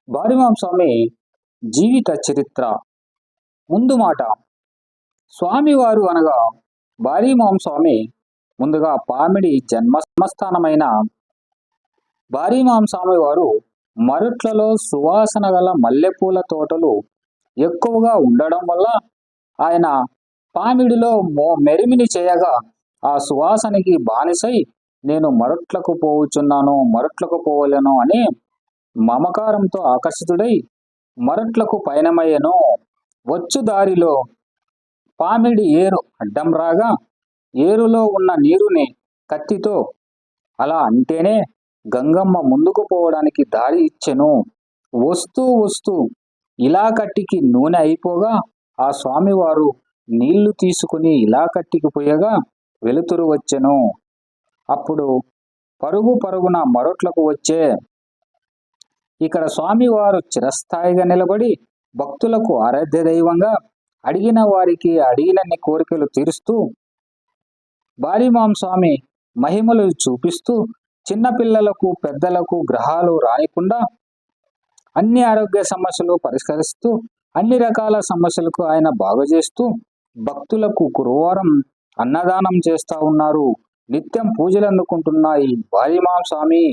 బారిమాం స్వామి జీవిత చరిత్ర. ముందు మాట, స్వామివారు అనగా బారిమాం స్వామి ముందుగా పామిడి జన్మస్థానమైన బారిమాం స్వామి వారు మరుట్లలో సువాసన గల మల్లెపూల తోటలు ఎక్కువగా ఉండడం వల్ల ఆయన పామిడిలో మెరిమిని చేయగా ఆ సువాసనకి బానిసై నేను మరుట్లకు పోవుచున్నాను, మరుట్లకు పోవలను అని మమకారంతో ఆకర్షితుడై మరట్లకు పయనమయ్యను. వచ్చు దారిలో పామిడి ఏరు అడ్డం రాగా ఏరులో ఉన్న నీరుని కత్తితో అలా అంటేనే గంగమ్మ ముందుకు పోవడానికి దారి ఇచ్చెను. వస్తూ వస్తూ ఇలా కట్టికి నూనె అయిపోగా ఆ స్వామివారు నీళ్లు తీసుకుని ఇలా కట్టికి పోయగా వెలుతురు వచ్చెను. అప్పుడు పరుగు పరుగున మరొట్లకు వచ్చే. ఇక్కడ స్వామివారు చిరస్థాయిగా నిలబడి భక్తులకు ఆరాధ్య దైవంగా అడిగిన వారికి అడిగినన్ని కోరికలు తీరుస్తూ బారిమాం స్వామి మహిమలు చూపిస్తూ చిన్నపిల్లలకు పెద్దలకు గ్రహాలు రానికుండా అన్ని ఆరోగ్య సమస్యలు పరిష్కరిస్తూ అన్ని రకాల సమస్యలకు ఆయన బాగు చేస్తూ భక్తులకు గురువారం అన్నదానం చేస్తా ఉన్నారు. నిత్యం పూజలు అందుకుంటున్నాయి బారిమాం స్వామి.